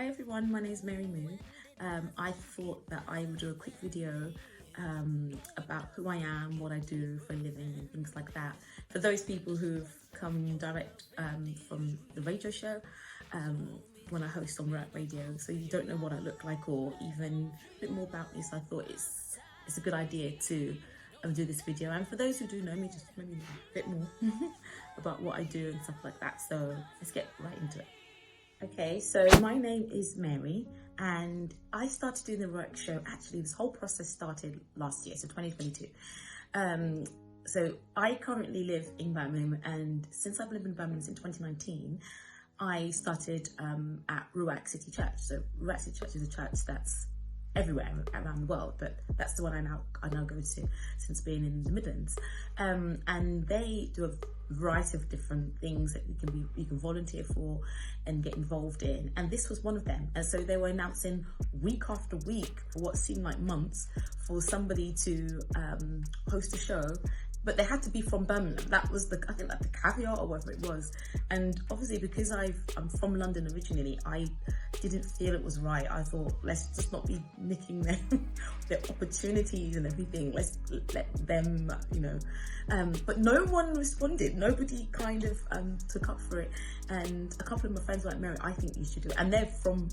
Hi everyone, my name is Mary Moo. I thought that I would do a quick video about who I am, what I do for a living and things like that. For those people who've come direct from the radio show, when I host on Rap Radio, so you don't know what I look like or even a bit more about me, so I thought it's a good idea to do this video. And for those who do know me, just maybe a bit more about what I do and stuff like that. So let's get right into it. Okay, so my name is Mary and I started doing the work show. Actually, this whole process started last year, so 2022. So I currently live in Birmingham, and since I've lived in Birmingham since 2019, I started at Ruach City Church. So Ruach City Church is a church that's everywhere around the world, but that's the one I now go to since being in the Midlands. And they do a variety of different things that you can volunteer for and get involved in, and this was one of them. And so they were announcing week after week for what seemed like months for somebody to host a show, but they had to be from Birmingham. That was I think like the caveat or whatever it was. And obviously because I'm from London originally, I didn't feel it was right. I thought, let's just not be nicking their opportunities and everything. Let's let them, but no one responded. Nobody kind of took up for it. And a couple of my friends were like, Mary, I think you should do it. And they're from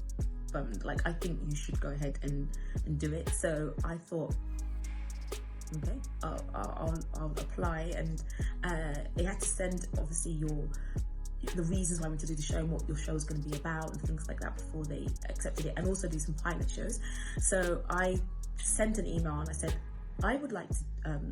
Birmingham. Like, I think you should go ahead and do it. So I thought, okay, I'll apply. And they had to send obviously the reasons why I went to do the show and what your show is going to be about and things like that before they accepted it, and also do some pilot shows. So I sent an email and I said, I would like to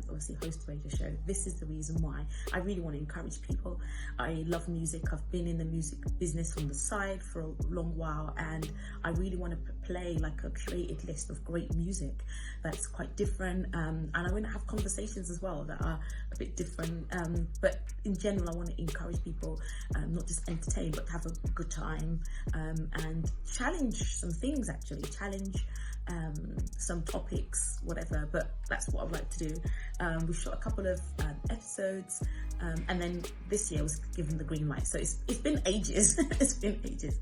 obviously host a radio show. This is the reason why. I really want to encourage people. I love music. I've been in the music business from the side for a long while, and I really want to play like a curated list of great music that's quite different. And I want to have conversations as well that are a bit different. But in general, I want to encourage people, not just entertain, but to have a good time and challenge some things, actually. Challenge some topics, whatever, but that's what I'd like to do. We shot a couple of episodes, and then this year was given the green light. So it's been ages. It's been ages.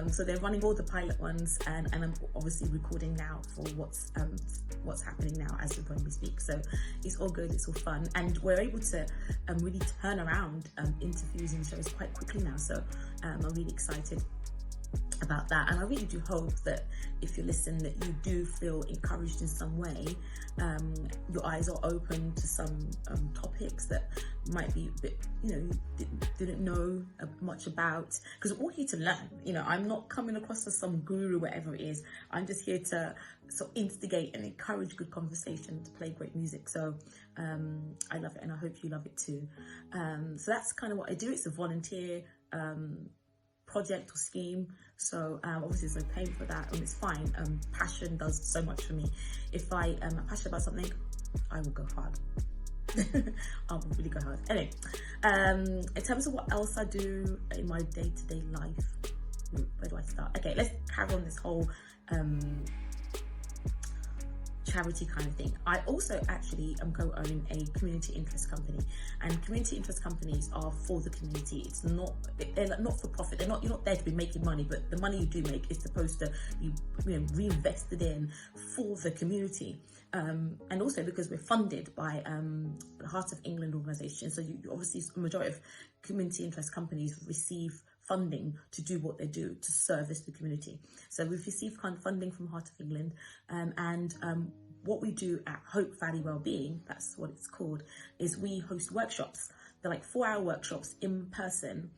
So they're running all the pilot ones, and I'm obviously recording now for what's happening now as when we speak. So it's all good, it's all fun, and we're able to really turn around interviews and shows quite quickly now. So I'm really excited about that, and I really do hope that if you listen, that you do feel encouraged in some way. Your eyes are open to some topics that might be a bit, you didn't know much about, because we're all here to learn. I'm not coming across as some guru, whatever it is. I'm just here to sort of instigate and encourage good conversation, to play great music. So I love it, and I hope you love it too. So that's kind of what I do. It's a volunteer project or scheme, so obviously there's no paying for that, and it's fine. Passion does so much for me. If I am passionate about something, I will go hard. I will really go hard. Anyway, in terms of what else I do in my day-to-day life, where do I start? Okay, let's carry on this whole charity kind of thing. I also actually am co-owning a community interest company, and community interest companies are for the community. They're not for profit. You're not there to be making money, but the money you do make is supposed to be reinvested in for the community. And also because we're funded by the Heart of England organisation, so you obviously a majority of community interest companies receive funding to do what they do, to service the community. So we've received kind of funding from Heart of England, and what we do at Hope Valley Wellbeing, that's what it's called, is we host workshops. They're like 4-hour workshops in person,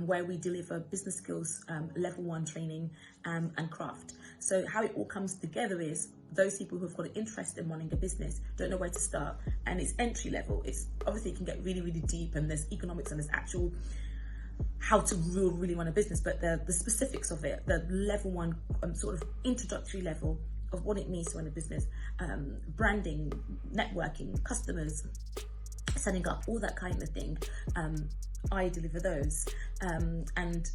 where we deliver business skills, level 1 training and craft. So how it all comes together is those people who've got an interest in running a business, don't know where to start, and it's entry level. It's obviously it can get really, really deep, and there's economics and there's actual how to really run a business, but the specifics of it, the level 1 sort of introductory level of what it means to run a business, branding, networking, customers, setting up, all that kind of thing. I deliver those. And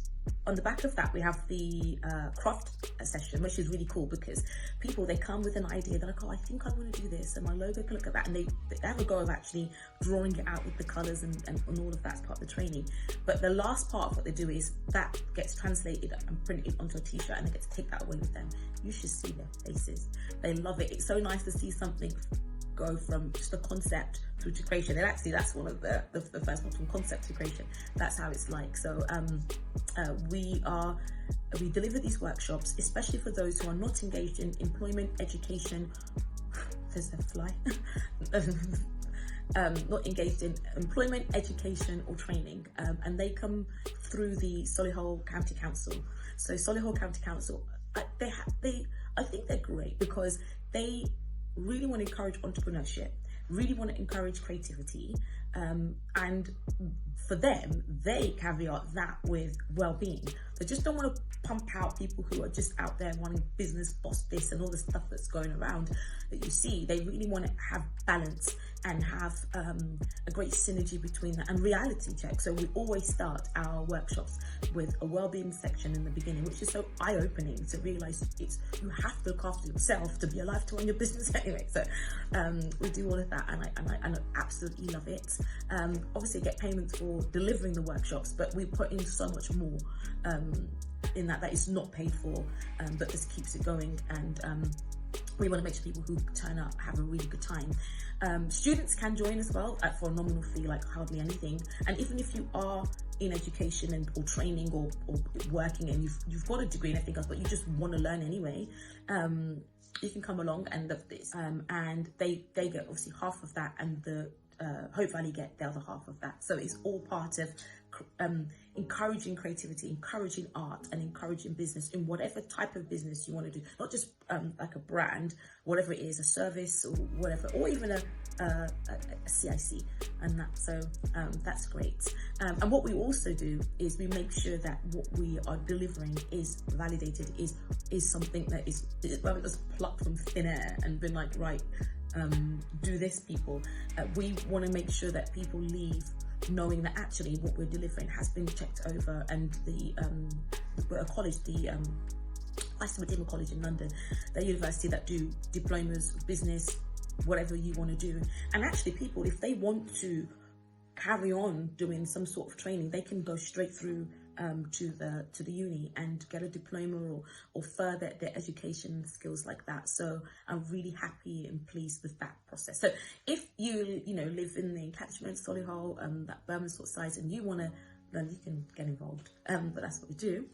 on the back of that, we have the craft session, which is really cool because people, they come with an idea. They're like, oh, I think I want to do this, and my logo can look at that, and they have a go of actually drawing it out with the colors and all of that's part of the training. But the last part of what they do is that gets translated and printed onto a t-shirt, and they get to take that away with them. You should see their faces. They love it. It's so nice to see something go from just a concept through to creation. And actually that's one of the first ones, from concept to creation. That's how it's like. So we deliver these workshops, especially for those who are not engaged in employment, education, there's a fly, not engaged in employment, education or training, and they come through the Solihull County Council. So Solihull County Council, I think they're great because they really want to encourage entrepreneurship, really want to encourage creativity, and for them, they caveat that with well-being. They just don't want to pump out people who are just out there wanting business, boss this, and all the stuff that's going around that you see. They really want to have balance and have a great synergy between that and reality check. So we always start our workshops with a well-being section in the beginning, which is so eye-opening to realize you have to look after yourself to be alive to run your business anyway. So we do all of that, and I absolutely love it. Obviously, I get payments for delivering the workshops, but we put in so much more in that is not paid for, but this keeps it going. And we want to make sure people who turn up have a really good time. Students can join as well for a nominal fee, like hardly anything. And even if you are in education or training or working, and you've got a degree in anything else, but you just want to learn anyway, you can come along and love this. And they get obviously half of that, and the Hope Valley get the other half of that. So it's all part of encouraging creativity, encouraging art, and encouraging business in whatever type of business you want to do. Not just like a brand, whatever it is, a service or whatever, or even a CIC, and that. So that's great. And what we also do is we make sure that what we are delivering is validated, is something that is rather just plucked from thin air and been like, right, do this, people. We want to make sure that people leave knowing that actually what we're delivering has been checked over, and the college, the Redeemer College in London, the university that do diplomas, business, whatever you want to do. And actually people, if they want to carry on doing some sort of training, they can go straight through to the uni and get a diploma or further their education skills like that. So I'm really happy and pleased with that process. So if you live in the catchment, Solihull, that Birmingham sort of size, and you want to learn, you can get involved. But that's what we do.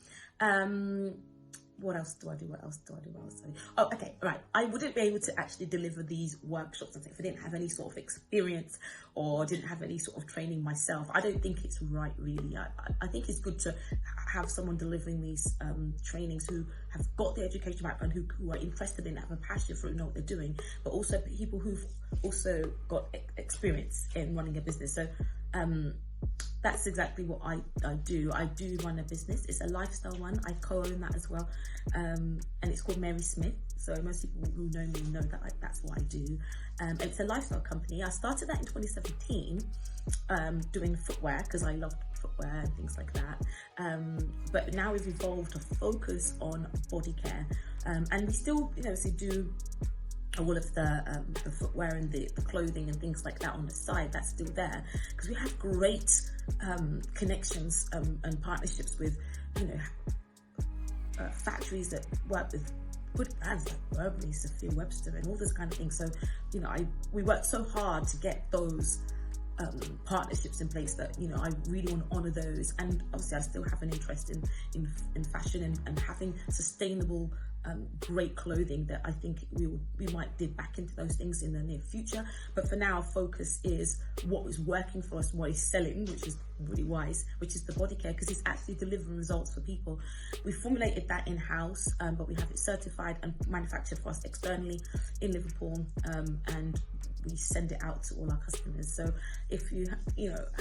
What else do I do? Oh, okay, right. I wouldn't be able to actually deliver these workshops if I didn't have any sort of experience or didn't have any sort of training myself. I don't think it's right, really. I think it's good to have someone delivering these trainings who have got the education background, who are interested in it, have a passion for it, know what they're doing, but also people who've also got experience in running a business. So that's exactly what I do. I do run a business. It's a lifestyle one. I co-own that as well, and it's called Mary Smith. So most people who know me know that that's what I do. It's a lifestyle company. I started that in 2017, doing footwear because I loved footwear and things like that. But now we've evolved to focus on body care, and we still, do all of the footwear and the clothing and things like that on the side. That's still there because we have great connections and partnerships with factories that work with good brands like Burberry, Sophia Webster, and all this kind of thing. So we work so hard to get those partnerships in place that I really want to honor those. And obviously I still have an interest in fashion and having sustainable great clothing that I think we might dip back into those things in the near future. But for now, focus is what is working for us and what is selling, which is really wise, which is the body care, because it's actually delivering results for people. We formulated that in-house, but we have it certified and manufactured for us externally in Liverpool, and we send it out to all our customers. So if you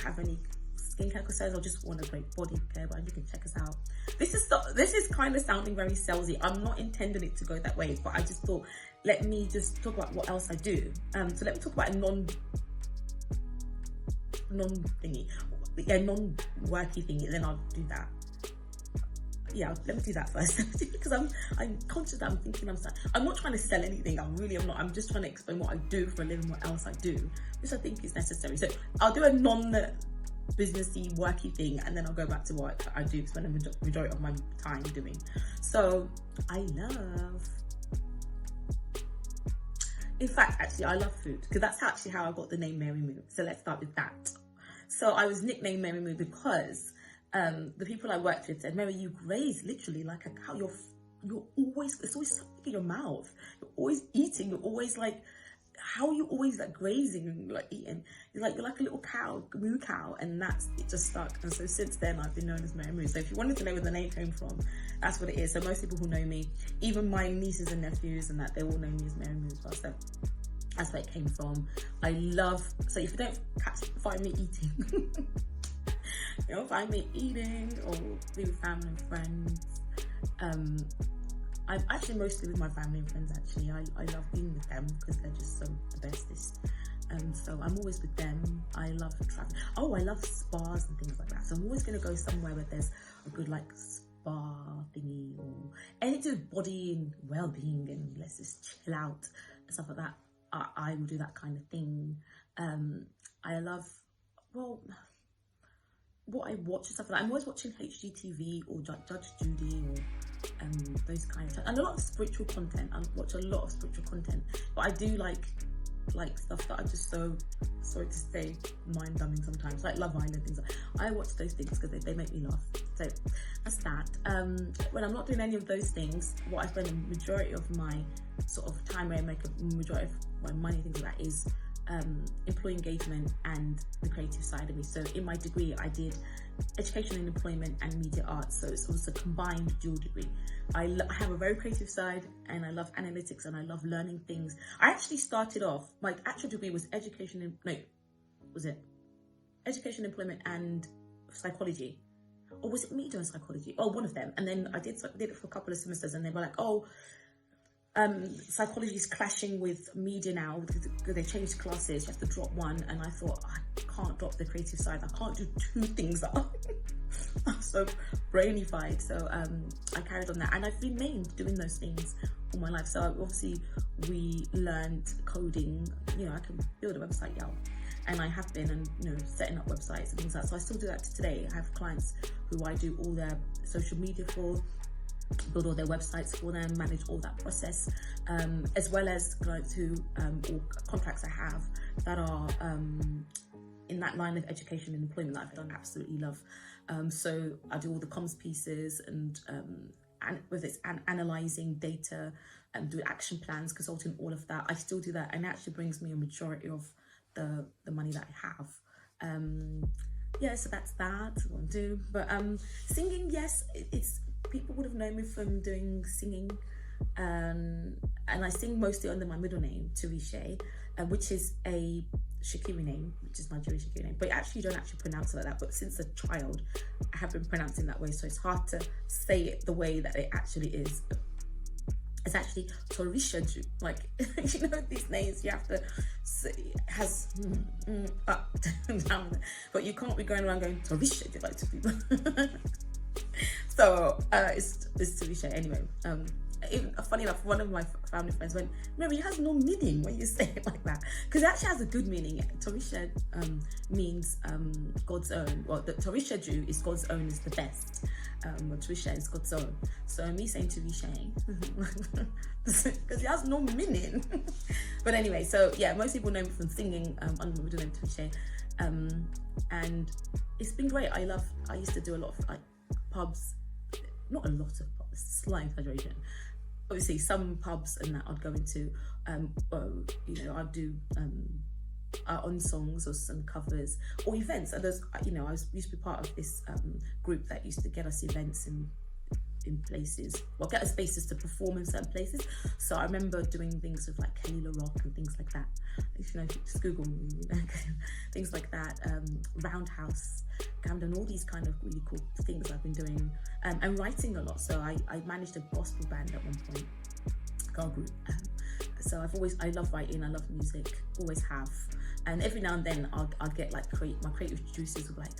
have any skincare concerns or just want a great body care brand, you can check us out. This is kind of sounding very salesy. I'm not intending it to go that way, but I just thought, let me just talk about what else I do. So let me talk about a non-thingy. non-worky thing, then I'll do that. Yeah, let me do that first because I'm conscious that I'm not trying to sell anything. I really am not. I'm just trying to explain what I do for a living, what else I do, which I think is necessary. So I'll do a non-businessy, worky thing, and then I'll go back to what I do, spend the majority of my time doing. So in fact, actually, I love food, because that's actually how I got the name Mary Moo. So let's start with that. So I was nicknamed Mary Moo because the people I worked with said, Mary, you graze literally like a cow. You're always, it's always something in your mouth. You're always eating. You're always like, how are you always like grazing and like eating? You're like a little cow, moo cow, and it just stuck. And so since then, I've been known as Mary Moo. So if you wanted to know where the name came from, that's what it is. So most people who know me, even my nieces and nephews and that, they all know me as Mary Moo as well. So that's where it came from. So if you don't find me eating, you don't find me eating or be with family and friends, I'm actually mostly with my family and friends. Actually, I love being with them because they're just so the bestest. So I'm always with them. I love traveling. Oh, I love spas and things like that. So I'm always going to go somewhere where there's a good like spa thingy or anything to do with body and well-being, and let's just chill out and stuff like that. I will do that kind of thing. I love, well, what I watch and stuff like that. I'm always watching HGTV or Judge Judy or those kind of, and a lot of spiritual content. I watch a lot of spiritual content, but I do like stuff that are just so, sorry to say, mind-numbing sometimes, like Love Island, things like that. I watch those things because they make me laugh. So that's that. When I'm not doing any of those things, what I spend the majority of my sort of time, where I make a majority of my money, things like that, is employee engagement and the creative side of me. So in my degree, I did education and employment and media arts, so it's also a combined dual degree. I have a very creative side, and I love analytics, and I love learning things. I actually started off, my actual degree was education, employment and psychology, or was it media and psychology? Oh, one of them. And then I did it for a couple of semesters, and they were like, oh, psychology is clashing with media now because they changed classes, you have to drop one. And I thought, I can't drop the creative side, I can't do two things that I'm so brainified. So I carried on that, and I've remained doing those things all my life. So obviously we learned coding, I can build a website, and I have been, and setting up websites and things like that. So I still do that today. I have clients who I do all their social media for, build all their websites for them, manage all that process, as well as clients who or contracts I have that are in that line of education and employment that I don't absolutely love. So I do all the comms pieces, and whether it's analysing data and do action plans, consulting, all of that, I still do that, and it actually brings me a majority of the money that I have. Yeah, so that's that. What I do, but singing, yes, it's. People would have known me from doing singing, and I sing mostly under my middle name, Tarisha, which is a Shakiri name, which is my Jewish Shakiri name, but actually you don't actually pronounce it like that. But since a child, I have been pronouncing that way, so it's hard to say it the way that it actually is. It's actually Tarisha Ju. Like, these names you have to say, it has up, down, but you can't be going around going Tarisha Ju like to people. So it's Tarisha anyway. Even, funny enough, one of my family friends went, Mary, it has no meaning when you say it like that, because it actually has a good meaning. Tarisha means God's own. Well, the Tarisha Jew is God's own is the best. Tarisha is God's own. So me saying Tarisha, because it has no meaning. But anyway, so yeah, most people know me from singing under the name Tarisha, and it's been great. I used to do a lot of pubs, not a lot of pubs, slight exaggeration. Obviously, some pubs and that I'd go into, I'd do on songs or some covers or events. And there's, I used to be part of this group that used to get us events in places, get us spaces to perform in certain places. So I remember doing things with like Kelly LaRock and things like that. Just Google things like that. Roundhouse, Camden, all these kind of really cool things I've been doing, and writing a lot. So I managed a gospel band at one point, girl group. So I love writing, I love music, always have. And every now and then I'll get like my creative juices will like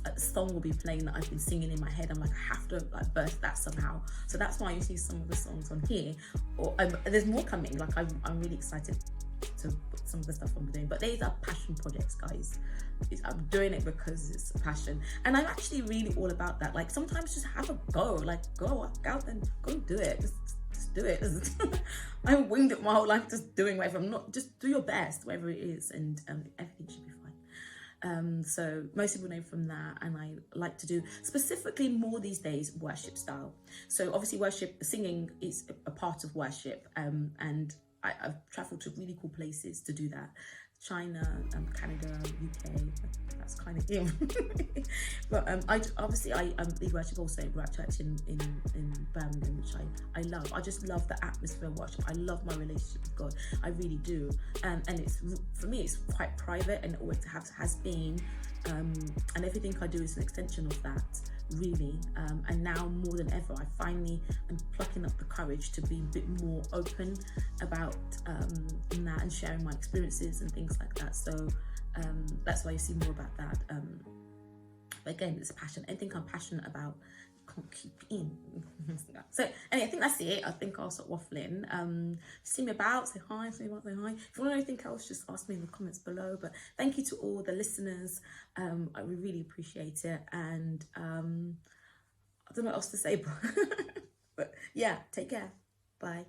a song will be playing that I've been singing in my head. I'm like, I have to like burst that somehow. So that's why you see some of the songs on here, or there's more coming. Like I'm really excited to put some of the stuff I'm doing, but these are passion projects, guys. I'm doing it because it's a passion, and I'm actually really all about that. Like sometimes just have a go, like go out and go do it. Just do it. I winged it my whole life, just doing whatever. I'm not, just do your best, whatever it is, and everything should be fine. So most people know from that, and I like to do specifically more these days worship style. So obviously singing is a part of worship, and I've traveled to really cool places to do that. China, Canada, UK, that's kind of him. But I lead worship also at Right Church in Birmingham, which I love. I just love the atmosphere of worship. I love my relationship with God. I really do. And it's, for me, it's quite private, and it always has been. And everything I do is an extension of that, really. And now more than ever, I finally am plucking up the courage to be a bit more open about that, and sharing my experiences and things like that. So that's why you see more about that. But again, it's a passion. Anything I'm passionate about, can't keep in. So anyway, I think that's it. I think I'll stop waffling. See me about, say hi, say hi. If you want to know anything else, just ask me in the comments below. But thank you to all the listeners. I really appreciate it, and I don't know what else to say, but yeah, take care. Bye.